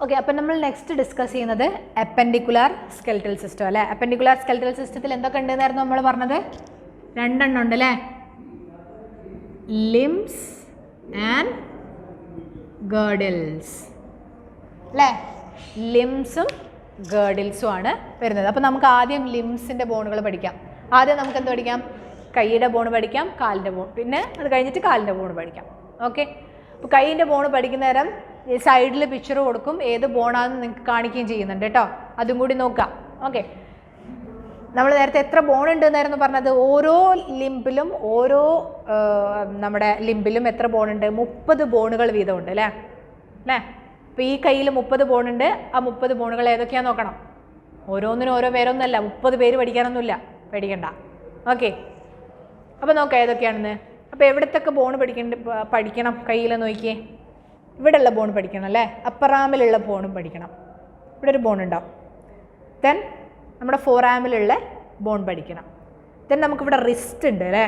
Okay, അപ്പം നമ്മൾ next discuss ചെയ്യുന്നത് അപ്പൻഡിക്കുലാർ സ്കെൽറ്റൽ സിസ്റ്റം അല്ലേ. അപ്പൻഡിക്കുലാർ സ്കെൽറ്റൽ സിസ്റ്റത്തിൽ എന്തൊക്കെ ഉണ്ടെന്നായിരുന്നു നമ്മൾ പറഞ്ഞത്? രണ്ടെണ്ണം ഉണ്ട് അല്ലേ, ലിംസ് ആൻഡ് ഗേർഡിൽസ് അല്ലേ. ലിംസും ഗേർഡിൽസും ആണ് വരുന്നത്. അപ്പോൾ നമുക്ക് ആദ്യം ലിംസിൻ്റെ ബോണുകൾ പഠിക്കാം. ആദ്യം നമുക്ക് എന്ത് പഠിക്കാം? കൈയുടെ ബോൺ പഠിക്കാം, കാലിൻ്റെ ബോൺ, പിന്നെ അത് കഴിഞ്ഞിട്ട് കാലിൻ്റെ ബോൺ പഠിക്കാം. ഓക്കെ, അപ്പോൾ കൈയിൻ്റെ ബോൺ പഠിക്കുന്ന നേരം ഈ സൈഡിൽ പിക്ചർ കൊടുക്കും, ഏത് ബോണാണെന്ന് നിങ്ങൾക്ക് കാണിക്കുകയും ചെയ്യുന്നുണ്ട് കേട്ടോ, അതും കൂടി നോക്കാം. ഓക്കെ, നമ്മൾ നേരത്തെ എത്ര ബോൺ ഉണ്ടെന്നായിരുന്നു പറഞ്ഞത്? ഓരോ ലിംബിലും നമ്മുടെ ലിംബിലും എത്ര ബോണുണ്ട്? 30 ബോണുകൾ വീതമുണ്ട് അല്ലേ. അപ്പോൾ ഈ കയ്യിൽ 30 ബോണുണ്ട്. ആ 30 ബോണുകൾ ഏതൊക്കെയാണെന്ന് നോക്കണം. ഓരോന്നിനും ഓരോ പേരൊന്നുമല്ല, 30 പേര് പഠിക്കാനൊന്നുമില്ല, പേടിക്കണ്ട. ഓക്കെ, അപ്പോൾ നോക്കാം ഏതൊക്കെയാണെന്ന്. അപ്പോൾ എവിടത്തൊക്കെ ബോൺ പഠിക്കണം കയ്യിൽ നോക്കിയേ. ഇവിടെയുള്ള ബോൺ പഠിക്കണം അല്ലേ, അപ്പർ ആമിലുള്ള ബോണും പഠിക്കണം. ഇവിടെ ഒരു ബോൺ ഉണ്ടാവും. ദെൻ നമ്മുടെ ഫോർ ആമിലുള്ള ബോൺ പഠിക്കണം. ദെൻ നമുക്കിവിടെ റിസ്റ്റ് ഉണ്ട് അല്ലേ,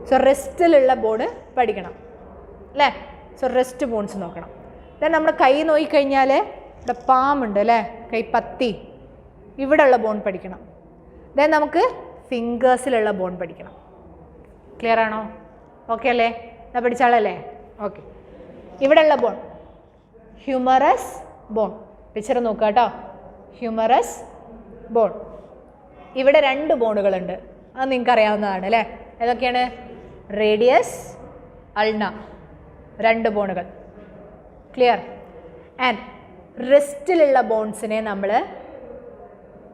സോ റിസ്റ്റിലുള്ള ബോൺ പഠിക്കണം അല്ലേ. സോ റിസ്റ്റ് ബോൺസ് നോക്കണം. ദെൻ നമ്മുടെ കൈ നോക്കിക്കഴിഞ്ഞാൽ ഇവിടെ പാം ഉണ്ട് അല്ലേ, കൈപ്പത്തി, ഇവിടെയുള്ള ബോൺ പഠിക്കണം. ദെൻ നമുക്ക് ഫിംഗേഴ്സിലുള്ള ബോൺ പഠിക്കണം. ക്ലിയർ ആണോ? ഓക്കെ അല്ലേ, ഞാൻ പഠിച്ചാളല്ലേ? ഓക്കെ, ഇവിടെയുള്ള ബോൺ ഹ്യൂമറസ് ബോൺ, പിക്ചർ നോക്കുക കേട്ടോ, ഹ്യൂമറസ് ബോൺ. ഇവിടെ 2 ബോണുകളുണ്ട്, അത് നിങ്ങൾക്ക് അറിയാവുന്നതാണ് അല്ലേ. ഏതൊക്കെയാണ്? റേഡിയസ്, അൾന, 2 ബോണുകൾ. ക്ലിയർ? ആൻഡ് റിസ്റ്റിലുള്ള ബോൺസിനെ നമ്മൾ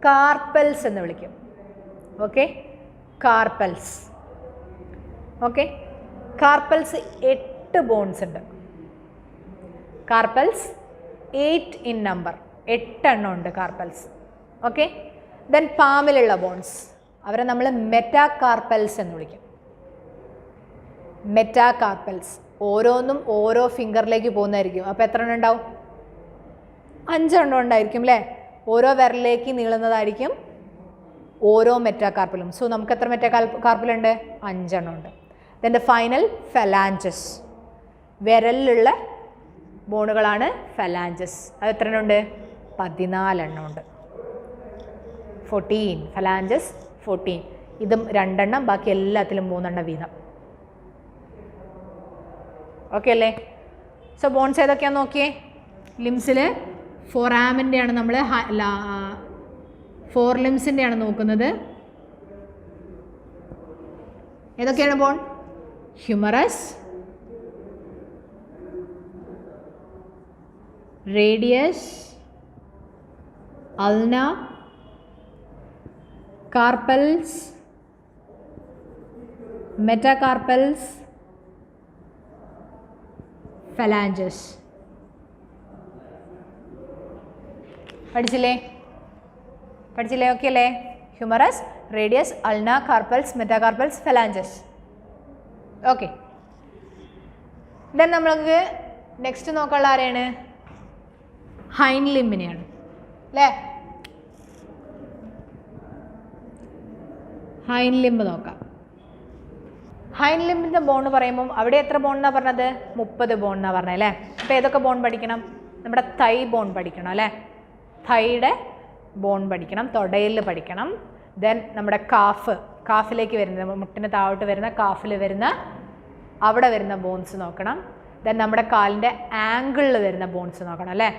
കാർപ്പൽസ് എന്ന് വിളിക്കും. Okay, carpals. Okay, carpals 8 bones ഉണ്ട്. കാർപ്പൽസ് 8 ഇൻ നമ്പർ, 8 എണ്ണം ഉണ്ട് കാർപ്പൽസ്. ഓക്കെ, ദെൻ പാമിലുള്ള ബോൺസ് അവരെ നമ്മൾ മെറ്റാകാർപ്പൽസ് എന്ന് വിളിക്കും. മെറ്റാകാർപ്പൽസ് ഓരോന്നും ഓരോ ഫിംഗറിലേക്ക് പോകുന്നതായിരിക്കും. അപ്പോൾ എത്ര എണ്ണം ഉണ്ടാവും? 5 എണ്ണം ഉണ്ടായിരിക്കും അല്ലേ. ഓരോ വിരലിലേക്ക് നീളുന്നതായിരിക്കും ഓരോ മെറ്റാകാർപ്പലും. സോ നമുക്ക് എത്ര മെറ്റാകാർപ്പലുണ്ട്? 5 എണ്ണം ഉണ്ട്. ദെൻ ദ ഫൈനൽ ഫലാഞ്ചസ്, വിരലിലുള്ള ബോണുകളാണ് ഫലാഞ്ചസ്. അത് എത്ര എണ്ണം ഉണ്ട്? 14 എണ്ണം ഉണ്ട്. 14 ഫലാഞ്ചസ്, 14. ഇതും 2 എണ്ണം, ബാക്കി എല്ലാത്തിലും 3 എണ്ണം വീതം. ഓക്കെ അല്ലേ. സോ ബോൺസ് ഏതൊക്കെയാണെന്ന് നോക്കിയേ. ലിംസിൽ ഫോർ ആമിൻ്റെയാണ് നമ്മൾ, 4 ലിംസിൻ്റെയാണ് നോക്കുന്നത്. ഏതൊക്കെയാണ് bone? Humerus, radius, ulna, carpals, metacarpals, phalanges. പഠിച്ചില്ലേ? ഓക്കെ അല്ലേ? Humerus, radius, ulna, carpals, metacarpals, phalanges. Okay, then നമ്മൾക്ക് നെക്സ്റ്റ് നോക്കാനുള്ള ആരെയാണ്? ഹൈൻഡ് ലിംബിനെയാണ് അല്ലേ. ഹൈൻഡ് ലിംബ് നോക്കാം. ഹൈൻഡ് ലിംബിൻ്റെ ബോൺ പറയുമ്പം അവിടെ എത്ര ബോൺ എന്നാണ് പറഞ്ഞത്? 30 ബോൺ എന്നാണ് പറഞ്ഞത് അല്ലേ. അപ്പോൾ ഏതൊക്കെ ബോൺ പഠിക്കണം? നമ്മുടെ തൈ ബോൺ പഠിക്കണം അല്ലേ. തൈയുടെ ബോൺ പഠിക്കണം, തൊടയിൽ പഠിക്കണം. ദെൻ നമ്മുടെ കാഫിലേക്ക് വരുന്ന, മുട്ടിന് താഴോട്ട് വരുന്ന കാഫിൽ വരുന്ന, അവിടെ വരുന്ന ബോൺസ് നോക്കണം. ദെൻ നമ്മുടെ കാലിൻ്റെ ആംഗിളിൽ വരുന്ന ബോൺസ് നോക്കണം അല്ലേ.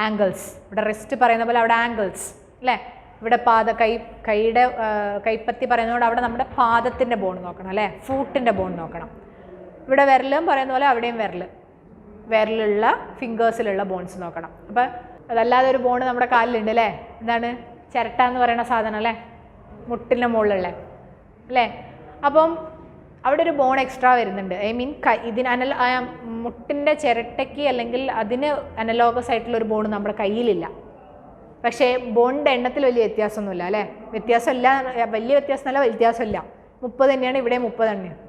ആംഗിൾസ്, ഇവിടെ റിസ്റ്റ് പറയുന്ന പോലെ അവിടെ ആംഗിൾസ് അല്ലേ. ഇവിടെ കൈയുടെ കൈപ്പത്തി പറയുന്നതുകൊണ്ട് അവിടെ നമ്മുടെ പാദത്തിൻ്റെ ബോൺ നോക്കണം അല്ലേ, ഫൂട്ടിൻ്റെ ബോൺ നോക്കണം. ഇവിടെ വിരലും പറയുന്ന പോലെ അവിടെയും വിരലുള്ള ഫിംഗേഴ്സിലുള്ള ബോൺസ് നോക്കണം. അപ്പോൾ അതല്ലാതെ ഒരു ബോൺ നമ്മുടെ കാലിലുണ്ട് അല്ലേ, എന്താണ്? ചിരട്ട എന്ന് പറയുന്ന സാധനം അല്ലേ, മുട്ടിൻ്റെ മുകളിലുള്ള അല്ലേ. അപ്പം അവിടെ ഒരു ബോൺ എക്സ്ട്രാ വരുന്നുണ്ട്. ഐ മീൻ മുട്ടിൻ്റെ ചിരട്ടയ്ക്ക് അല്ലെങ്കിൽ അതിന് അനലോഗസ് ആയിട്ടുള്ളൊരു ബോൺ നമ്മുടെ കയ്യിലില്ല. പക്ഷേ ബോണിൻ്റെ എണ്ണത്തിൽ വലിയ വ്യത്യാസമൊന്നുമില്ല അല്ലേ. വലിയ വ്യത്യാസമില്ല. 30 തന്നെയാണ്, ഇവിടെ 30 തന്നെയാണ്.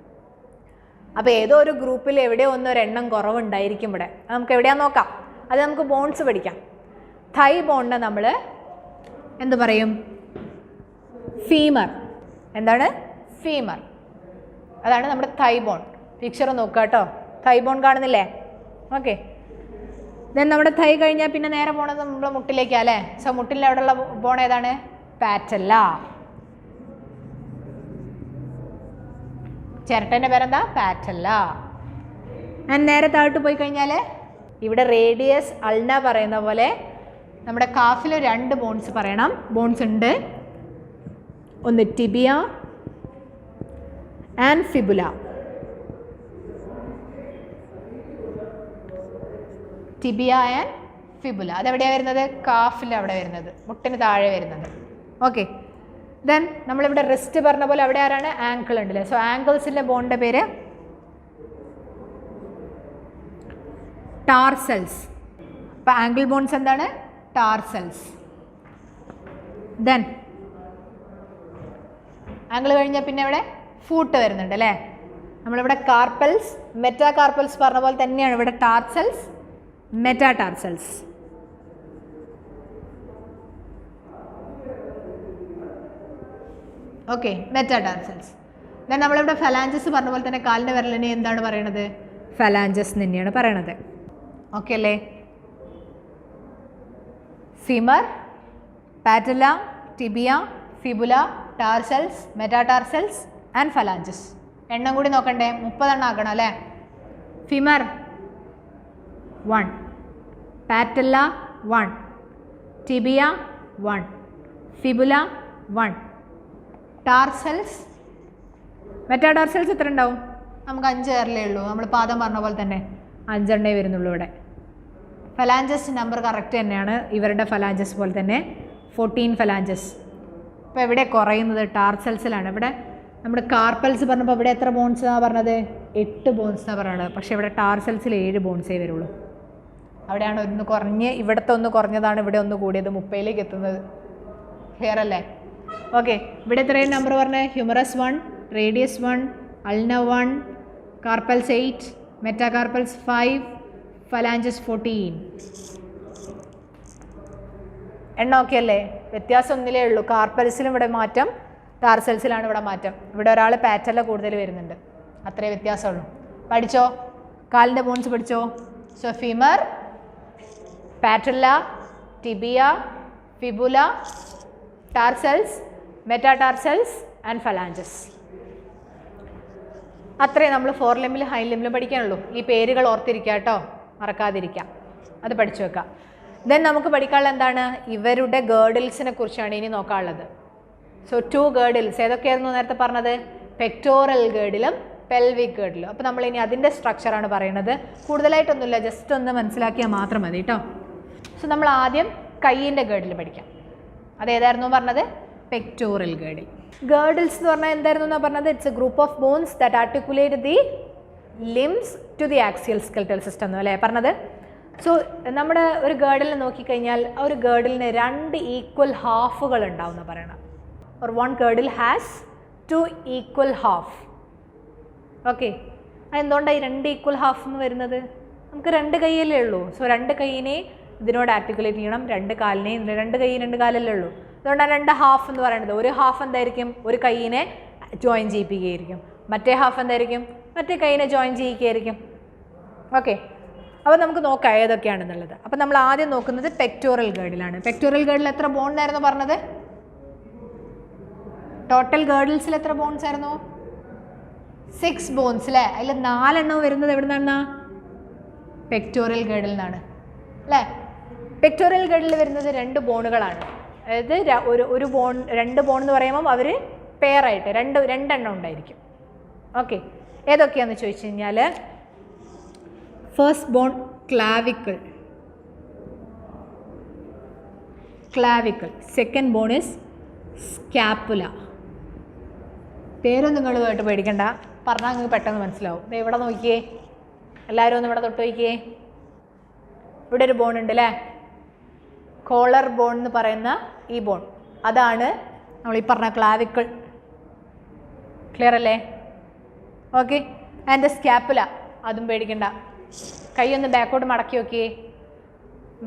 അപ്പോൾ ഏതോ ഒരു ഗ്രൂപ്പിൽ എവിടെയോ ഒരെണ്ണം കുറവുണ്ടായിരിക്കും ഇവിടെ. അത് നമുക്ക് എവിടെയാണെന്ന് നോക്കാം. അത് നമുക്ക് ബോൺസ് പഠിക്കാം. തൈ ബോണിനെ നമ്മൾ എന്ത് പറയും? ഫീമർ. എന്താണ്? ഫീമർ. അതാണ് നമ്മുടെ തൈ ബോൺ. പിക്ചർ നോക്കുക കേട്ടോ. തൈ ബോൺ കാണുന്നില്ലേ? ഓക്കെ, ദെൻ നമ്മുടെ തൈ കഴിഞ്ഞാൽ പിന്നെ നേരെ പോണത് നമ്മുടെ മുട്ടിലേക്കാണ് അല്ലേ. സോ മുട്ടിൻ്റെ അവിടെയുള്ള ബോൺ ഏതാണ്? പാറ്റല്ല. ചിരട്ടൻ്റെ പേരെന്താ? പാറ്റല്ല. ഞാൻ നേരെ താഴോട്ട് പോയി കഴിഞ്ഞാൽ ഇവിടെ റേഡിയസ് അൾന പറയുന്ന പോലെ നമ്മുടെ കാഫിൽ 2 ബോൺസ് പറയണം. ബോൺസ് ഉണ്ട്. ഒന്ന് tibia and fibula. Tibia and fibula അതെവിടെയാണ് വരുന്നത്? കാഫിൽ അവിടെ വരുന്നത്, മുട്ടിന് താഴെ വരുന്നത്. ഓക്കെ. ദെൻ നമ്മളിവിടെ റിസ്റ്റ് പറഞ്ഞ പോലെ അവിടെ ആരാണ്? ആങ്കിൾ ഉണ്ടല്ലേ. സോ ആങ്കിൾസിൻ്റെ ബോണിൻ്റെ പേര് ടാർസൽസ്. അപ്പോൾ ആങ്കിൾ ബോൺസ് എന്താണ്? ടാർസൽസ്. ദെൻ ആങ്കിൾ കഴിഞ്ഞാൽ പിന്നെ ഇവിടെ ഫൂട്ട് വരുന്നുണ്ട് അല്ലേ. നമ്മളിവിടെ കാർപ്പൽസ്, മെറ്റാ കാർപ്പൽസ് പറഞ്ഞ പോലെ തന്നെയാണ് ഇവിടെ ടാർസൽസ്, മെറ്റാടാർസൽസ്. ഓക്കെ, മെറ്റാടാർസൽസ്. ദെൻ നമ്മളിവിടെ ഫലാഞ്ചസ് പറഞ്ഞ പോലെ തന്നെ കാലിൻ്റെ വിരലിനെ എന്താണ് പറയണത്? ഫലാഞ്ചസ് തന്നെയാണ് പറയണത്. ഓക്കെ അല്ലേ. Femur, പാറ്റല, tibia, fibula, tarsals, metatarsals and phalanges. എണ്ണം കൂടി നോക്കണ്ടേ? 30 എണ്ണം ആക്കണം അല്ലേ. Femur 1, patella 1, tibia 1, fibula 1, tarsals. മെറ്റാടാർസൽസ് എത്ര ഉണ്ടാവും? നമുക്ക് 5 പേരല്ലേ ഉള്ളൂ. നമ്മൾ പാദം പറഞ്ഞ പോലെ തന്നെ 5 എണ്ണേ വരുന്നുള്ളൂ ഇവിടെ. ഫലാഞ്ചസ് നമ്പർ കറക്റ്റ് തന്നെയാണ്, ഇവരുടെ ഫലാഞ്ചസ് പോലെ തന്നെ 14 ഫലാഞ്ചസ്. ഇപ്പോൾ എവിടെ കുറയുന്നത്? ടാർസൽസിലാണ്. ഇവിടെ നമ്മുടെ കാർപ്പൽസ് പറഞ്ഞപ്പോൾ ഇവിടെ എത്ര ബോൺസാണ് പറഞ്ഞത്? 8 ബോൺസാണ് പറയുന്നത്. പക്ഷേ ഇവിടെ ടാർസൽസിൽ 7 ബോൺസേ വരുള്ളൂ. അവിടെയാണ് ഒന്ന് കുറഞ്ഞ്, ഇവിടുത്തെ ഒന്ന് കുറഞ്ഞതാണ്, ഇവിടെ ഒന്ന് കൂടിയത്, 30ലേക്ക് എത്തുന്നത്. ക്ലിയർ അല്ലേ? ഓക്കെ. ഇവിടെ എത്രയും നമ്പർ പറഞ്ഞത്? Humorous 1, radius 1, ulna 1, carpels 8, മെറ്റാകാർപ്പൽസ് 5, phalanges 14. എണ്ണം ഓക്കെ അല്ലേ? വ്യത്യാസം ഒന്നിലേ ഉള്ളൂ. കാർപ്പൽസിലും ഇവിടെ മാറ്റം, ടാർസൽസിലാണ് ഇവിടെ മാറ്റം. ഇവിടെ ഒരാൾ പാറ്റല കൂടുതൽ വരുന്നുണ്ട്, അത്രേ വ്യത്യാസമുള്ളൂ. പഠിച്ചോ? കാലിൻ്റെ ബോൺസ് പഠിച്ചോ? So femur, patella, tibia, fibula, tarsals, metatarsals and phalanges. അത്രേ നമ്മൾ 4 ലിംബിലും ഹൈ ലിംബിലും പഠിക്കാനുള്ളൂ. ഈ പേരുകൾ ഓർത്തിരിക്കുക കേട്ടോ, മറക്കാതിരിക്കാം, അത് പഠിച്ചു വെക്കാം. ദെൻ നമുക്ക് പഠിക്കാനുള്ള എന്താണ്? ഇവരുടെ ഗേർഡിൽസിനെ കുറിച്ചാണ് ഇനി നോക്കാനുള്ളത്. സോ 2 ഗേർഡിൽസ് ഏതൊക്കെയായിരുന്നു നേരത്തെ പറഞ്ഞത്? പെക്ടോറൽ ഗേർഡിലും പെൽവിക് ഗേർഡിലും. അപ്പോൾ നമ്മൾ ഇനി അതിൻ്റെ സ്ട്രക്ചറാണ് പറയുന്നത്. കൂടുതലായിട്ടൊന്നുമില്ല, ജസ്റ്റ് ഒന്ന് മനസ്സിലാക്കിയാൽ മാത്രം മതി കേട്ടോ. സോ നമ്മൾ ആദ്യം കൈയിൻ്റെ ഗേർഡിൽ പഠിക്കാം. അതേതായിരുന്നു പറഞ്ഞത്? Pectoral girdle. ഗേർഡിൽസ് എന്ന് പറഞ്ഞാൽ എന്തായിരുന്നു എന്നാണ് പറഞ്ഞത്? It's a group of bones that articulate the limbs to the axial skeletal system എന്ന് അല്ലേ പറഞ്ഞത്. സോ നമ്മുടെ ഒരു ഗേർഡിൽ നോക്കിക്കഴിഞ്ഞാൽ ആ ഒരു ഗേർഡിലിന് 2 ഈക്വൽ ഹാഫുകൾ ഉണ്ടാവും എന്ന് പറയണം. Or 1 girdle has 2 equal half. Okay. അതെന്തുകൊണ്ടാണ് ഈ 2 ഈക്വൽ ഹാഫ് എന്ന് വരുന്നത്? നമുക്ക് 2 കൈയല്ലേ ഉള്ളൂ. സോ 2 കൈയിനെ ഇതിനോട് ആർട്ടിക്കുലേറ്റ് ചെയ്യണം, 2 കാലിനെയും. 2 കൈ 2 കാലല്ലേ ഉള്ളൂ. അതുകൊണ്ടാണ് 2 ഹാഫ് എന്ന് പറയുന്നത്. ഒരു ഹാഫ് എന്തായിരിക്കും? ഒരു കൈയിനെ ജോയിൻ ചെയ്യിപ്പിക്കുകയായിരിക്കും. മറ്റേ ഹാഫ് എന്തായിരിക്കും? മറ്റേ കൈയിനെ ജോയിൻ ചെയ്യിക്കുകയായിരിക്കും. ഓക്കെ. അപ്പോൾ നമുക്ക് നോക്കാം ഏതൊക്കെയാണെന്നുള്ളത്. അപ്പോൾ നമ്മൾ ആദ്യം നോക്കുന്നത് പെക്ടോറൽ ഗേർഡിലാണ്. പെക്ടോറൽ ഗേർഡിൽ എത്ര ബോൺസ് ആയിരുന്നു പറഞ്ഞത്? ടോട്ടൽ ഗേർഡിൽസിൽ എത്ര ബോൺസ് ആയിരുന്നു? 6 ബോൺസ് അല്ലേ. അതിൽ 4 എണ്ണം വരുന്നത് എവിടെ നിന്നാണ്? പെക്ടോറൽ ഗേർഡിൽ നിന്നാണ് അല്ലേ. പെക്ടോറൽ ഗേർഡിൽ വരുന്നത് 2 ബോണുകളാണ്. അതായത് ഒരു ബോൺ, 2 ബോൺ എന്ന് പറയുമ്പം അവർ പെയറായിട്ട് 2 എണ്ണം ഉണ്ടായിരിക്കും. ഓക്കെ. ഏതൊക്കെയാണെന്ന് ചോദിച്ചു കഴിഞ്ഞാൽ first bone clavicle, second bone is scapula. പേരൊന്നും നിങ്ങൾ കേട്ട് പേടിക്കണ്ട, പറഞ്ഞാൽ നിങ്ങൾക്ക് പെട്ടെന്ന് മനസ്സിലാവും. ഇത് ഇവിടെ നോക്കിയേ, എല്ലാവരും ഒന്ന് ഇവിടെ തൊട്ട് നോക്കിയേ. ഇവിടെ ഒരു ബോൺ ഉണ്ട് അല്ലേ, കോളർ ബോൺ എന്ന് പറയുന്ന ഈ ബോൺ, അതാണ് നമ്മൾ ഈ പറഞ്ഞ ക്ലാവിക്കിൾ. ക്ലിയർ അല്ലേ? ഓക്കെ. ആൻഡ് സ്കാപ്പുല, അതും പേടിക്കണ്ട. കൈ ഒന്ന് ബാക്കോട്ട് മടക്കി നോക്കിയേ.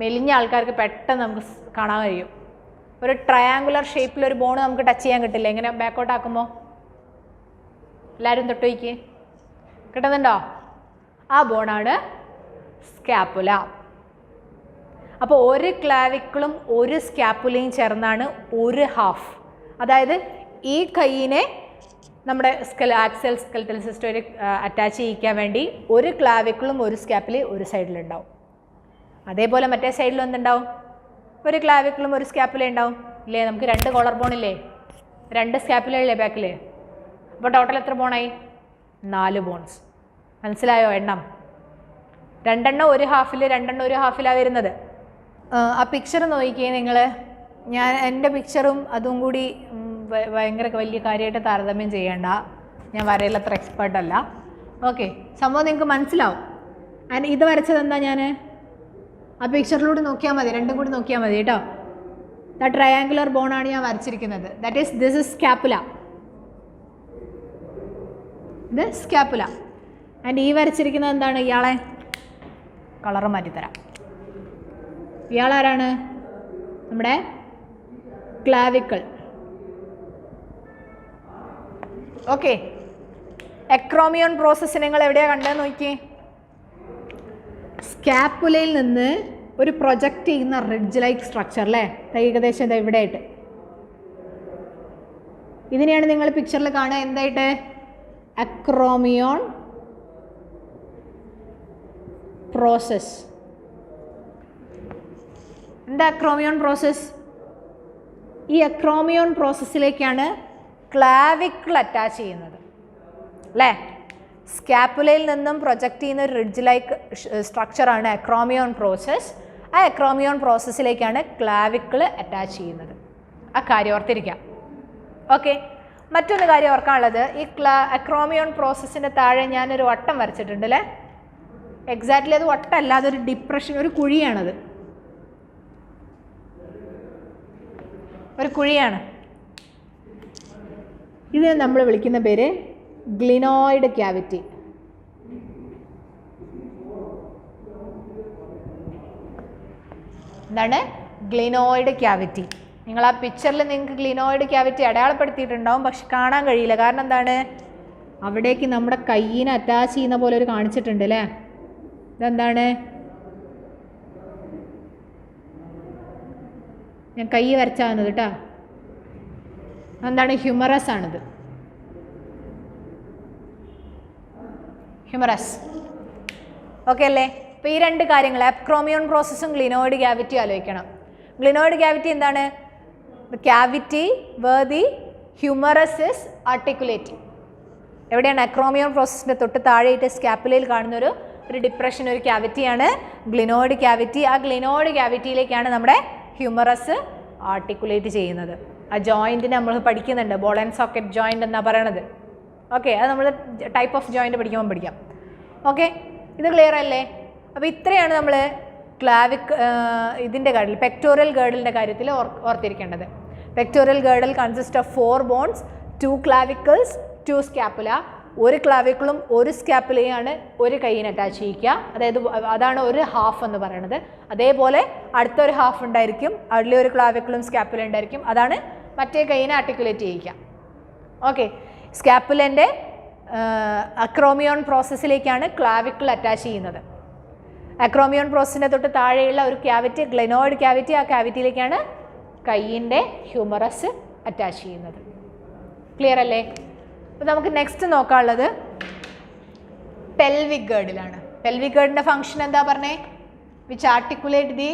മെലിഞ്ഞ ആൾക്കാർക്ക് പെട്ടെന്ന് നമുക്ക് കാണാൻ കഴിയും. ഒരു ട്രയാങ്കുലർ ഷേപ്പിലൊരു ബോൺ നമുക്ക് ടച്ച് ചെയ്യാൻ കിട്ടില്ല എങ്ങനെ ബാക്കോട്ട് ആക്കുമ്പോൾ. എല്ലാവരും തൊട്ട് വയ്ക്കേ, കിട്ടുന്നുണ്ടോ? ആ ബോണാണ് സ്കാപ്പുല. അപ്പോൾ ഒരു ക്ലാവിക്കിളും ഒരു സ്കാപ്പുലയും ചേർന്നാണ് ഒരു ഹാഫ്. അതായത് ഈ കൈയിനെ നമ്മുടെ ആക്സിയൽ സ്കെലറ്റൽ സിസ്റ്റം അറ്റാച്ച് ചെയ്യിക്കാൻ വേണ്ടി ഒരു ക്ലാവിക്കിളും ഒരു സ്കാപ്പുലയും ഒരു സൈഡിലുണ്ടാവും. അതേപോലെ മറ്റേ സൈഡിലും എന്തുണ്ടാവും? ഒരു ക്ലാവിക്കിളും ഒരു സ്കാപ്പുലയും ഉണ്ടാവും ഇല്ലേ? നമുക്ക് 2 കോളർ ബോൺ ഇല്ലേ, 2 സ്കാപ്പുലയില്ലേ ബാക്കിൽ? അപ്പോൾ ടോട്ടൽ എത്ര ബോണായി? 4 ബോൺസ്. മനസ്സിലായോ എണ്ണം? 2 എണ്ണം ഒരു ഹാഫിൽ, 2 എണ്ണം ഒരു ഹാഫിലാണ് വരുന്നത്. ആ പിക്ചർ നോക്കിയേ നിങ്ങൾ. ഞാൻ എൻ്റെ പിക്ചറും അതും കൂടി ഭയങ്കര വലിയ കാര്യമായിട്ട് താരതമ്യം ചെയ്യേണ്ട, ഞാൻ വരയിൽ അത്ര എക്സ്പേർട്ടല്ല. ഓക്കെ, സംഭവം നിങ്ങൾക്ക് മനസ്സിലാവും. ആൻഡ് ഇത് വരച്ചത് എന്താ? ഞാൻ ആ പിക്ചറിലൂടെ നോക്കിയാൽ മതി, രണ്ടും കൂടി നോക്കിയാൽ മതി കേട്ടോ. ദ ട്രയാങ്കുലർ ബോണാണ് ഞാൻ വരച്ചിരിക്കുന്നത്. That is this is scapula, ഇത് സ്കാപ്പുല. ആൻഡ് ഈ വരച്ചിരിക്കുന്നത് എന്താണ്? ഇയാളെ കളറ് മാറ്റിത്തരാം. ഇയാളാരാണ്? നമ്മുടെ ക്ലാവിക്കിൾ. ഓക്കെ, എക്രോമിയോൺ പ്രോസസ്സ് നിങ്ങൾ എവിടെയാണ് കണ്ടതെന്ന് നോക്കിയേ. സ്കാപ്പുലയിൽ നിന്ന് ഒരു പ്രൊജക്റ്റ് ചെയ്യുന്ന റിഡ്ജ് ലൈക്ക് സ്ട്രക്ചർ അല്ലേ? ഏകദേശം ഇതാ ഇവിടെ ആയിട്ട്. ഇതിനെയാണ് നിങ്ങൾ പിക്ചറിൽ കാണുക എന്തായിട്ട്? അക്രോമിയോൺ പ്രോസസ്. എന്താ അക്രോമിയോൺ പ്രോസസ്? ഈ അക്രോമിയോൺ പ്രോസസ്സിലേക്കാണ് ക്ലാവിക്കിൾ അറ്റാച്ച് ചെയ്യുന്നത് അല്ലേ? സ്കാപ്പുലയിൽ നിന്നും പ്രൊജക്റ്റ് ചെയ്യുന്ന ഒരു റിഡ്ജ് ലൈക്ക് സ്ട്രക്ചറാണ് അക്രോമിയോൺ പ്രോസസ്. ആ അക്രോമിയോൺ പ്രോസസ്സിലേക്കാണ് ക്ലാവിക്കിൾ അറ്റാച്ച് ചെയ്യുന്നത്. ആ കാര്യം ഓർത്തിരിക്കാം. ഓക്കെ, മറ്റൊരു കാര്യം ഓർക്കാനുള്ളത്, ഈ അക്രോമിയോൺ പ്രോസസ്സിൻ്റെ താഴെ ഞാനൊരു വട്ടം വരച്ചിട്ടുണ്ട് അല്ലേ? എക്സാക്ട്ലി അത് വട്ടമല്ല, അതൊരു ഡിപ്രഷൻ, ഒരു കുഴിയാണത്, ഒരു കുഴിയാണ്. ഇത് നമ്മൾ വിളിക്കുന്ന പേര് ഗ്ലിനോയിഡ് ക്യാവിറ്റി. എന്താണ്? Glenoid cavity. നിങ്ങൾ ആ പിക്ചറിൽ നിങ്ങൾക്ക് ഗ്ലിനോയിഡ് ക്യാവിറ്റി അടയാളപ്പെടുത്തിയിട്ടുണ്ടാവും, പക്ഷെ കാണാൻ കഴിയില്ല. കാരണം എന്താണ്? അവിടേക്ക് നമ്മുടെ കയ്യിനെ അറ്റാച്ച് ചെയ്യുന്ന പോലെ ഒരു കാണിച്ചിട്ടുണ്ട് അല്ലേ? ഇതെന്താണ്? ഞാൻ കൈ വരച്ചാകുന്നത് കേട്ടോ. എന്താണ്? ഹ്യൂമറസ് ആണിത്, ഹ്യൂമറസ്. ഓക്കെ അല്ലേ? അപ്പോൾ ഈ 2 കാര്യങ്ങൾ, അക്രോമിയോൺ പ്രോസസ്സും ഗ്ലിനോയിഡ് ക്യാവിറ്റി ആലോചിക്കണം. ഗ്ലിനോയിഡ് ക്യാവിറ്റി എന്താണ്? Cavity where the humerus is articulating. എവിടെയാണ്? അക്രോമിയോൺ പ്രോസസ്സിൻ്റെ തൊട്ട് താഴെയിട്ട് സ്കാപ്പുലയിൽ കാണുന്ന ഒരു ഡിപ്രഷൻ, ഒരു ക്യാവിറ്റിയാണ് ഗ്ലിനോയിഡ് ക്യാവിറ്റി. ആ ഗ്ലിനോയിഡ് ക്യാവിറ്റിയിലേക്കാണ് നമ്മുടെ ഹ്യൂമറസ് ആർട്ടിക്കുലേറ്റ് ചെയ്യുന്നത്. ആ ജോയിൻറ്റിനെ നമ്മൾ പഠിക്കുന്നുണ്ട്, ബോൾ ആൻഡ് സോക്കറ്റ് ജോയിൻ്റ് എന്നാണ് പറയണത്. ഓക്കെ, അത് നമ്മൾ ടൈപ്പ് ഓഫ് ജോയിൻറ്റ് പഠിക്കുമ്പോൾ പഠിക്കാം. ഓക്കെ, ഇത് ക്ലിയർ അല്ലേ? അപ്പോൾ ഇത്രയാണ് നമ്മൾ ഇതിൻ്റെ ഗേർഡിൽ, പെക്ടോറിയൽ ഗേർഡിലിൻ്റെ കാര്യത്തിൽ ഓർത്തിരിക്കേണ്ടത്. Pectoral girdle consist of 4 bones, 2 clavicles, 2 scapula. ഒരു ക്ലാവിക്കിളും ഒരു സ്കാപ്പുലയാണ് ഒരു കൈയിന് അറ്റാച്ച് ചെയ്യിക്കുക. അതായത് അതാണ് ഒരു ഹാഫ് എന്ന് പറയുന്നത്. അതേപോലെ അടുത്തൊരു ഹാഫ് ഉണ്ടായിരിക്കും, അതിലൊരു ക്ലാവിക്കിളും സ്കാപ്പുല ഉണ്ടായിരിക്കും, അതാണ് മറ്റേ കൈയിനെ ആർട്ടിക്കുലേറ്റ് ചെയ്യിക്കുക. ഓക്കെ, സ്കാപ്പുലൻ്റെ അക്രോമിയോൺ പ്രോസസ്സിലേക്കാണ് ക്ലാവിക്കിൾ അറ്റാച്ച് ചെയ്യുന്നത്. അക്രോമിയോൺ പ്രോസസ്സിൻ്റെ തൊട്ട് താഴെയുള്ള ഒരു ക്യാവിറ്റി, ഗ്ലിനോയിഡ് ക്യാവിറ്റി, ആ ക്യാവിറ്റിയിലേക്കാണ് കൈയിൻ്റെ ഹ്യൂമറസ് അറ്റാച്ച് ചെയ്യുന്നത്. ക്ലിയർ അല്ലേ? അപ്പോൾ നമുക്ക് നെക്സ്റ്റ് നോക്കാനുള്ളത് പെൽവിക് ഗേർഡിലാണ്. പെൽവിക് ഗേർഡിൻ്റെ ഫംഗ്ഷൻ എന്താ പറഞ്ഞേ? Which articulate the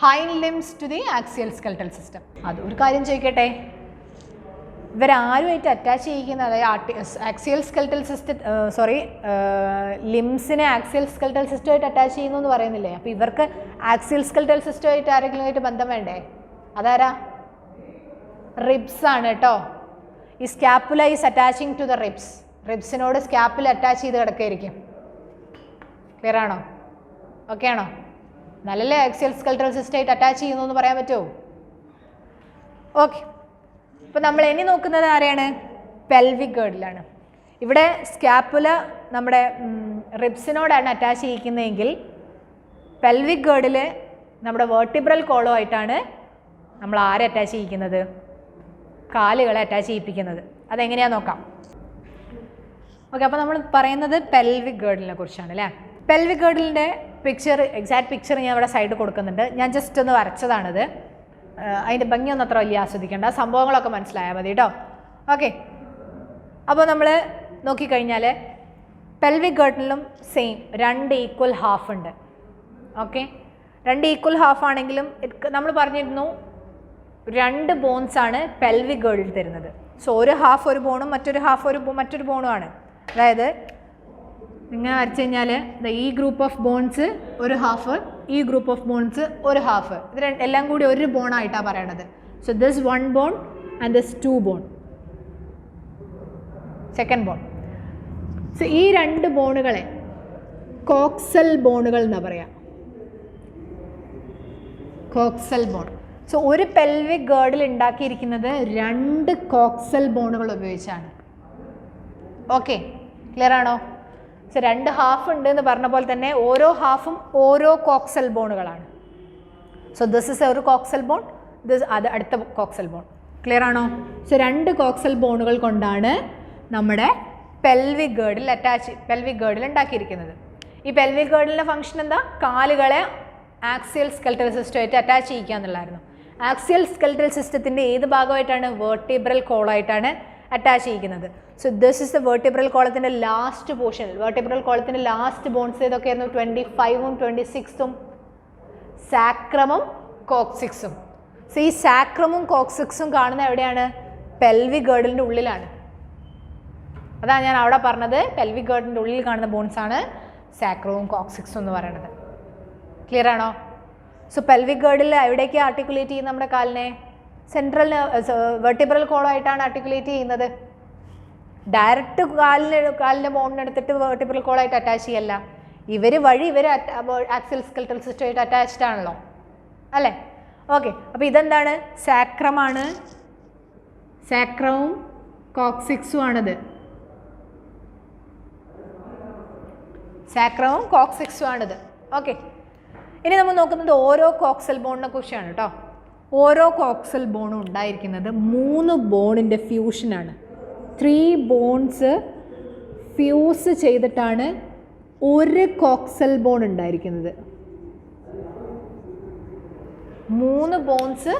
hind limbs to the axial skeletal system. അത് ഒരു കാര്യം ചോദിക്കട്ടെ, ഇവരാരുമായിട്ട് അറ്റാച്ച് ചെയ്യിക്കുന്ന, അതായത് ആക്സിയൽ സ്കെലറ്റൽ സിസ്റ്റം, ലിംസിനെ ആക്സിയൽ സ്കെലറ്റൽ സിസ്റ്റമായിട്ട് അറ്റാച്ച് ചെയ്യുന്നു എന്ന് പറയുന്നില്ലേ? അപ്പോൾ ഇവർക്ക് ആക്സിയൽ സ്കെലറ്റൽ സിസ്റ്റമായിട്ട് ആരെങ്കിലുമായിട്ട് ബന്ധം വേണ്ടേ? അതാരാ? റിബ്സ് ആണ് കേട്ടോ. ഈ scapula is attaching to the ribs. റിബ്സിനോട് സ്കാപ്പുല അറ്റാച്ച് ചെയ്ത് കിടക്കുകയായിരിക്കും. ക്ലിയർ ആണോ? ഓക്കെ ആണോ? നല്ലല്ലേ ആക്സിയൽ സ്കെലറ്റൽ സിസ്റ്റമായിട്ട് അറ്റാച്ച് ചെയ്യുന്നു എന്ന് പറയാൻ പറ്റുമോ? ഓക്കെ, അപ്പോൾ നമ്മൾ ഇനി നോക്കുന്നത് ആരെയാണ്? പെൽവിക് ഗേർഡിലാണ്. ഇവിടെ സ്കാപ്പുല നമ്മുടെ റിബ്സിനോടാണ് അറ്റാച്ച് ചെയ്യിക്കുന്നതെങ്കിൽ പെൽവിക് ഗേർഡിൽ നമ്മുടെ വെർട്ടിബ്രൽ കോളോ ആയിട്ടാണ് നമ്മൾ ആരെ അറ്റാച്ച് ചെയ്യിക്കുന്നത്? കാലുകളെ അറ്റാച്ച് ചെയ്യിപ്പിക്കുന്നത്. അതെങ്ങനെയാണെന്ന് നോക്കാം. ഓക്കെ, അപ്പോൾ നമ്മൾ പറയുന്നത് പെൽവിക് ഗേർഡിനെ കുറിച്ചാണ് അല്ലേ? പെൽവിക് ഗേർഡിലിൻ്റെ പിക്ചർ, എക്സാക്ട് പിക്ചർ ഞാൻ ഇവിടെ സൈഡിൽ കൊടുക്കുന്നുണ്ട്. ഞാൻ ജസ്റ്റ് ഒന്ന് വരച്ചതാണിത്. അതിൻ്റെ ഭംഗിയൊന്നും അത്ര വലിയ ആസ്വദിക്കേണ്ട, സംഭവങ്ങളൊക്കെ മനസ്സിലായാൽ മതി കേട്ടോ. ഓക്കെ, അപ്പോൾ നമ്മൾ നോക്കിക്കഴിഞ്ഞാൽ പെൽവിക് ഗേർഡിലും സെയിം 2 ഈക്വൽ ഹാഫ് ഉണ്ട്. ഓക്കെ, 2 ഈക്വൽ ഹാഫ് ആണെങ്കിലും നമ്മൾ പറഞ്ഞിരുന്നു 2 ബോൺസാണ് പെൽവിക് ഗേർഡിൽ തരുന്നത്. സോ ഒരു ഹാഫ് ഒരു ബോണും മറ്റൊരു ഹാഫ് മറ്റൊരു ബോണുമാണ്. അതായത് ഇങ്ങനെ വരച്ചു കഴിഞ്ഞാൽ ഈ ഗ്രൂപ്പ് ഓഫ് ബോൺസ് ഒരു ഹാഫ്, ഈ ഗ്രൂപ്പ് ഓഫ് ബോൺസ് ഒരു ഹാഫ്, ഇത് എല്ലാം കൂടി ഒരു ബോണായിട്ടാണ് പറയണത്. So this 1 bone and this 2 bone, second bone. So ഈ 2 ബോണുകളെ കോക്സൽ ബോണുകൾ എന്നാ പറയാം, കോക്സൽ ബോൺ. സോ ഒരു പെൽവിക് ഗേർഡിൽ ഉണ്ടാക്കിയിരിക്കുന്നത് 2 കോക്സൽ ബോണുകൾ ഉപയോഗിച്ചാണ്. ഓക്കെ, ക്ലിയർ ആണോ? സോ 2 ഹാഫ് ഉണ്ട് എന്ന് പറഞ്ഞ പോലെ തന്നെ ഓരോ ഹാഫും ഓരോ കോക്സൽ ബോണുകളാണ്. സോ ദിസ് ഇസ് ഒരു കോക്സൽ ബോൺ, അത് അടുത്ത കോക്സൽ ബോൺ. ക്ലിയർ ആണോ? സോ 2 കോക്സൽ ബോണുകൾ കൊണ്ടാണ് നമ്മുടെ പെൽവിക് ഗേർഡിൽ ഉണ്ടാക്കിയിരിക്കുന്നത്. ഈ പെൽവിക് ഗേർഡിൻ്റെ ഫംഗ്ഷൻ എന്താ? കാലുകളെ ആക്സിയൽ സ്കെൽറ്റൽ സിസ്റ്റമായിട്ട് അറ്റാച്ച് ചെയ്യിക്കുക എന്നുള്ളതായിരുന്നു. ആക്സിയൽ സ്കെൽറ്റൽ സിസ്റ്റത്തിൻ്റെ ഏത് ഭാഗമായിട്ടാണ്? വെർട്ടിബ്രൽ കോളായിട്ടാണ് അറ്റാച്ച് ചെയ്യിക്കുന്നത്. So this is the vertebral കോളത്തിൻ്റെ ലാസ്റ്റ് പോർഷൻ. വെർട്ടിബ്രൽ കോളത്തിൻ്റെ ലാസ്റ്റ് ബോൺസ് ഏതൊക്കെയായിരുന്നു? 25ഉം 26ഉം സാക്രമും കോക്സിക്സും. സോ ഈ സാക്രമും കോക്സിക്സും കാണുന്ന എവിടെയാണ്? പെൽവിക് ഗേർഡിൻ്റെ ഉള്ളിലാണ്. അതാണ് ഞാൻ അവിടെ പറഞ്ഞത്, പെൽവിക് ഗേർഡിൻ്റെ ഉള്ളിൽ കാണുന്ന ബോൺസാണ് സാക്രവും കോക്സിക്സും എന്ന് പറയുന്നത്. ക്ലിയർ ആണോ? സോ പെൽവിക് ഗേർഡിൽ എവിടേക്ക് ആർട്ടിക്കുലേറ്റ് ചെയ്യുന്നത് നമ്മുടെ കാലിനെ? സെൻട്രൽ വെർട്ടിബ്രൽ കോളായിട്ടാണ് ആർട്ടിക്കുലേറ്റ് ചെയ്യുന്നത്. ഡയറക്റ്റ് കാലിൻ്റെ ബോണിനെടുത്തിട്ട് വെർട്ടിബ്രൽ കോളായിട്ട് അറ്റാച്ച് ചെയ്യല്ല, ഇവർ ആക്സിയൽ സ്കെൽറ്റൽ സിസ്റ്റമായിട്ട് അറ്റാച്ച്ഡ് ആണല്ലോ, അല്ലേ? ഓക്കെ, അപ്പോൾ ഇതെന്താണ്? സാക്രമാണ്, സാക്രവും കോക്സിക്സും ആണിത്. സാക്രവും കോക്സിക്സും ആണിത്. ഓക്കെ, ഇനി നമ്മൾ നോക്കുന്നത് ഓരോ കോക്സൽ ബോണിനെ കുറിച്ചാണ് കേട്ടോ. ഓരോ കോക്സൽ ബോണും ഉണ്ടായിരിക്കുന്നത് 3 ബോണിൻ്റെ ഫ്യൂഷനാണ്. 3 ബോൺസ് ഫ്യൂസ് ചെയ്തിട്ടാണ് ഒരു കോക്സൽ ബോൺ ഉണ്ടായിരിക്കുന്നത്. 3 ബോൺസ്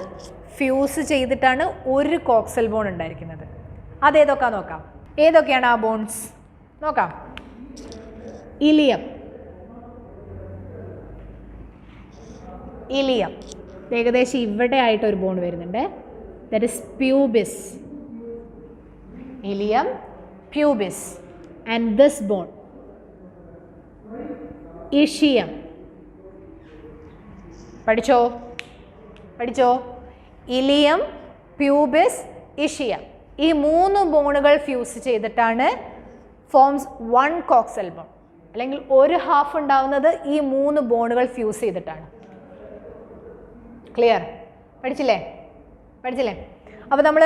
ഫ്യൂസ് ചെയ്തിട്ടാണ് ഒരു കോക്സൽ ബോൺ ഉണ്ടായിരിക്കുന്നത്. അതേതൊക്കെ നോക്കാം. ഏതൊക്കെയാണ് ആ ബോൺസ് നോക്കാം. ഇലിയം, ഏകദേശം ഇവിടെ ആയിട്ടൊരു ബോൺ വരുന്നുണ്ട്. That is pubis. Ilium, pubis. And this bone ischium. പഠിച്ചോ? Ilium, pubis, ischium. ഈ 3 ബോണുകൾ ഫ്യൂസ് ചെയ്തിട്ടാണ് ഫോംസ് 1 കോക്സൽ ബോൺ. അല്ലെങ്കിൽ ഒരു ഹാഫ് ഉണ്ടാവുന്നത് ഈ 3 ബോണുകൾ ഫ്യൂസ് ചെയ്തിട്ടാണ്. ക്ലിയർ? പഠിച്ചില്ലേ? അപ്പോൾ നമ്മൾ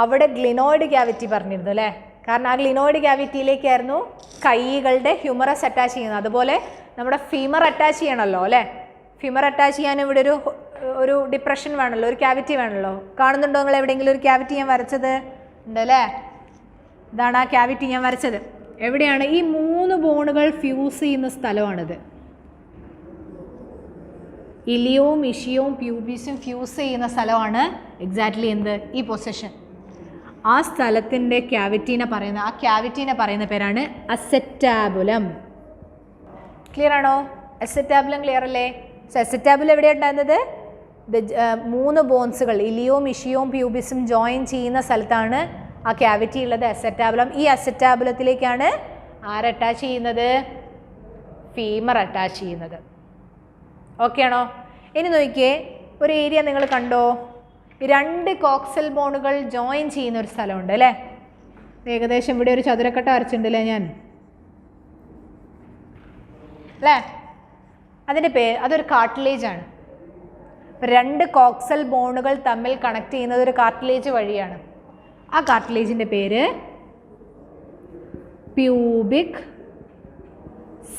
അവിടെ ഗ്ലിനോയിഡ് ക്യാവിറ്റി പറഞ്ഞിരുന്നു അല്ലേ? കാരണം ആ ഗ്ലിനോയിഡ് ക്യാവിറ്റിയിലേക്കായിരുന്നു കൈകളുടെ ഹ്യൂമറസ് അറ്റാച്ച് ചെയ്യുന്നത്. അതുപോലെ നമ്മുടെ ഫീമർ അറ്റാച്ച് ചെയ്യണമല്ലോ അല്ലേ? ഫീമർ അറ്റാച്ച് ചെയ്യാൻ ഇവിടെ ഒരു ഡിപ്രഷൻ വേണമല്ലോ, ഒരു ക്യാവിറ്റി വേണമല്ലോ. കാണുന്നുണ്ടോ നിങ്ങൾ എവിടെയെങ്കിലും ഒരു ക്യാവിറ്റി ഞാൻ വരച്ചത്? ഉണ്ടല്ലേ? ഇതാണ് ആ ക്യാവിറ്റി ഞാൻ വരച്ചത്. എവിടെയാണ്? ഈ 3 ബോണുകൾ ഫ്യൂസ് ചെയ്യുന്ന സ്ഥലമാണിത്. ഇലിയവും ഇഷിയവും പ്യൂബിസും ഫ്യൂസ് ചെയ്യുന്ന സ്ഥലമാണ് എക്സാക്ട്ലി എന്ത്? ഈ പൊസിഷൻ. ആ സ്ഥലത്തിൻ്റെ ക്യാവിറ്റീനെ പറയുന്ന പേരാണ് അസെറ്റാബുലം. ക്ലിയർ ആണോ? അസെറ്റാബുലം ക്ലിയർ അല്ലേ? സോ അസെറ്റാബുലം എവിടെയാണ് ഉണ്ടാകുന്നത്? 3 ബോൺസുകൾ ഇലിയവും ഇഷിയവും പ്യൂബിസും ജോയിൻ ചെയ്യുന്ന സ്ഥലത്താണ് ആ ക്യാവിറ്റി ഉള്ളത്, അസെറ്റാബുലം. ഈ അസെറ്റാബുലത്തിലേക്കാണ് അറ്റാച്ച് ചെയ്യുന്നത്? ഫീമർ അറ്റാച്ച് ചെയ്യുന്നത്. ഓക്കെ ആണോ? ഇനി നോക്കിയേ, ഒരു ഏരിയ നിങ്ങൾ കണ്ടോ? 2 കോക്സൽ ബോണുകൾ ജോയിൻ ചെയ്യുന്ന ഒരു സ്ഥലമുണ്ട് അല്ലേ? ഏകദേശം ഇവിടെ ഒരു ചതുരക്കട്ട വരച്ചിട്ടുണ്ടല്ലേ ഞാൻ, അല്ലേ? അതിൻ്റെ അതൊരു കാർട്ടിലേജ് ആണ്. 2 കോക്സൽ ബോണുകൾ തമ്മിൽ കണക്ട് ചെയ്യുന്നത് ഒരു കാർട്ടിലേജ് വഴിയാണ്. ആ കാർട്ടിലേജിൻ്റെ പേര് പ്യൂബിക്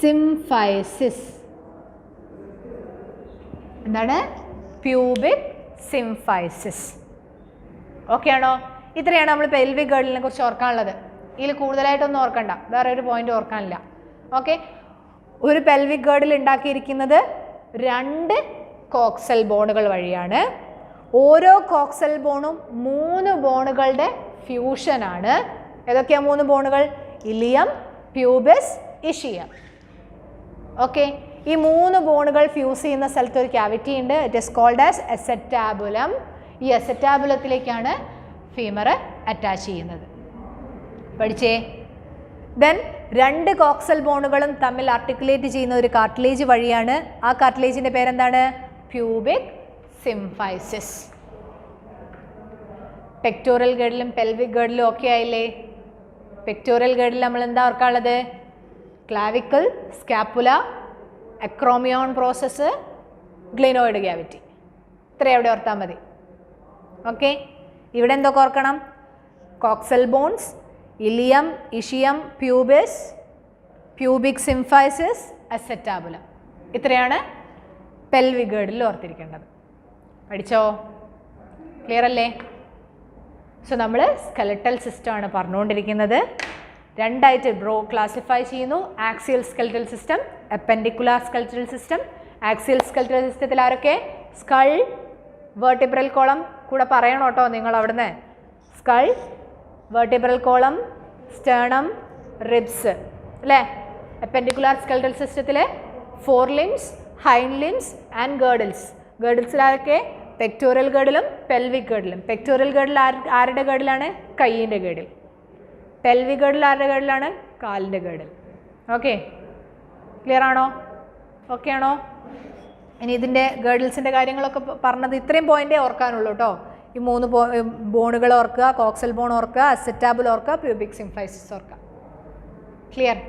സിംഫൈസിസ്. എന്താണ്? Pubic symphysis. ഓക്കെ ആണോ? ഇത്രയാണ് നമ്മൾ പെൽവിക് ഗേർഡിലിനെ കുറിച്ച് ഓർക്കാനുള്ളത്. ഇതിൽ കൂടുതലായിട്ടൊന്നും ഓർക്കണ്ട, വേറെ ഒരു പോയിന്റ് ഓർക്കാനില്ല. ഓക്കെ, ഒരു പെൽവിക് ഗേർഡിൽ ഉണ്ടാക്കിയിരിക്കുന്നത് 2 കോക്സൽ ബോണുകൾ വഴിയാണ്. ഓരോ കോക്സൽ ബോണും 3 ബോണുകളുടെ ഫ്യൂഷനാണ്. ഏതൊക്കെയാണ് 3 ബോണുകൾ? ഇലിയം, പ്യൂബസ്, ഇഷിയം. ഓക്കെ, ഈ 3 ബോണുകൾ ഫ്യൂസ് ചെയ്യുന്ന സ്ഥലത്ത് ഒരു ക്യാവിറ്റി ഉണ്ട്. It is called as acetabulum. ഈ അസെറ്റാബുലത്തിലേക്കാണ് ഫീമർ അറ്റാച്ച് ചെയ്യുന്നത്. പഠിച്ചേ. ദെൻ 2 കോക്സൽ ബോണുകളും തമ്മിൽ ആർട്ടിക്കുലേറ്റ് ചെയ്യുന്ന ഒരു കാർട്ടിലേജ് വഴിയാണ്. ആ കാർട്ടിലേജിൻ്റെ പേരെന്താണ്? Pubic symphysis. പെക്ടോറൽ ഗേർഡിലും പെൽവിക് ഗേർഡിലും ഒക്കെ ആയില്ലേ? പെക്ടോറൽ ഗേർഡിൽ നമ്മൾ എന്താ ഓർക്കാനുള്ളത്? Clavicle, scapula, acromion process, glenoid cavity. ഇത്രയും അവിടെ ഓർത്താൽ മതി. ഓക്കെ, ഇവിടെ എന്തൊക്കെ ഓർക്കണം? Coxal bones, ilium, ischium, pubis, pubic symphysis, acetabulum. ഇത്രയാണ് പെൽവിക് ഗേർഡിൽ ഓർത്തിരിക്കേണ്ടത്. പഠിച്ചോ? ക്ലിയർ അല്ലേ? സോ നമ്മൾ സ്കെലറ്റൽ സിസ്റ്റമാണ് പറഞ്ഞുകൊണ്ടിരിക്കുന്നത്. 2 ആയിട്ട് ക്ലാസിഫൈ ചെയ്യുന്നു. Axial skeletal system, appendicular skeletal system. Axial skeletal സിസ്റ്റത്തിൽ ആരൊക്കെ? സ്കൾ, വെർട്ടിബ്രൽ കോളം കൂടെ പറയണം കേട്ടോ നിങ്ങൾ അവിടുന്ന്. Skull, vertebral column, sternum, ribs അല്ലേ? അപ്പൻഡിക്കുലാർ സ്കെലറ്റൽ സിസ്റ്റത്തിൽ 4 limbs, hind limbs and girdles. ഗേർഡിൽസിലാരൊക്കെ? പെക്ടോറൽ ഗേർഡിലും പെൽവിക് ഗേർഡിലും. പെക്ടോറൽ ഗേർഡിൽ ആരുടെ ഗേർഡിലാണ്? കൈയിൻ്റെ ഗേർഡിൽ. പെൽവിക് ഗേർഡിൽ ആരുടെ ഗേർഡിലാണ്? കാലിൻ്റെ ഗേർഡിൽ. ഓക്കെ, ക്ലിയർ ആണോ? ഓക്കെ ആണോ? ഇനി ഇതിൻ്റെ ഗേർഡിൽസിൻ്റെ കാര്യങ്ങളൊക്കെ പറഞ്ഞത് ഇത്രയും പോയിൻ്റേ ഓർക്കാനുള്ളൂ കേട്ടോ. ഈ 3 ബോണുകൾ ഓർക്കുക, കോക്സൽ ബോൺ ഓർക്കുക, അസെറ്റാബുൽ ഓർക്കുക, പ്യൂബിക് സിംഫൈസിസ് ഓർക്കുക. ക്ലിയർ?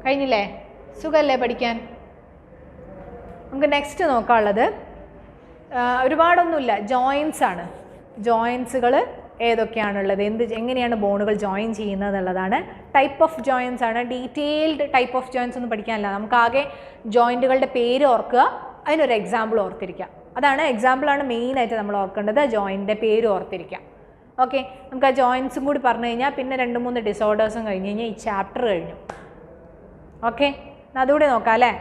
കഴിഞ്ഞില്ലേ? സുഖമല്ലേ പഠിക്കാൻ? നമുക്ക് നെക്സ്റ്റ് നോക്കാനുള്ളത് ഒരുപാടൊന്നുമില്ല, ജോയിൻസ് ആണ്. ജോയിൻസുകൾ ഏതൊക്കെയാണുള്ളത്, എങ്ങനെയാണ് ബോണുകൾ ജോയിൻ ചെയ്യുന്നത് എന്നുള്ളതാണ്. ടൈപ്പ് ഓഫ് ജോയിൻസ് ആണ്. ഡീറ്റെയിൽഡ് ടൈപ്പ് ഓഫ് ജോയിൻസ് ഒന്നും പഠിക്കാനില്ല. നമുക്കാകെ ജോയിൻറ്റുകളുടെ പേര് ഓർക്കുക, അതിനൊരു എക്സാമ്പിൾ ഓർത്തിരിക്കുക. അതാണ് എക്സാമ്പിളാണ് മെയിനായിട്ട് നമ്മൾ ഓർക്കേണ്ടത്. ജോയിൻ്റെ പേര് ഓർത്തിരിക്കുക. ഓക്കെ, നമുക്ക് ആ ജോയിൻസും കൂടി പറഞ്ഞു കഴിഞ്ഞാൽ പിന്നെ 2-3 ഡിസോർഡേഴ്സും കഴിഞ്ഞ് കഴിഞ്ഞാൽ ഈ ചാപ്റ്റർ കഴിഞ്ഞു. ഓക്കെ, അതുകൂടി നോക്കാം അല്ലേ?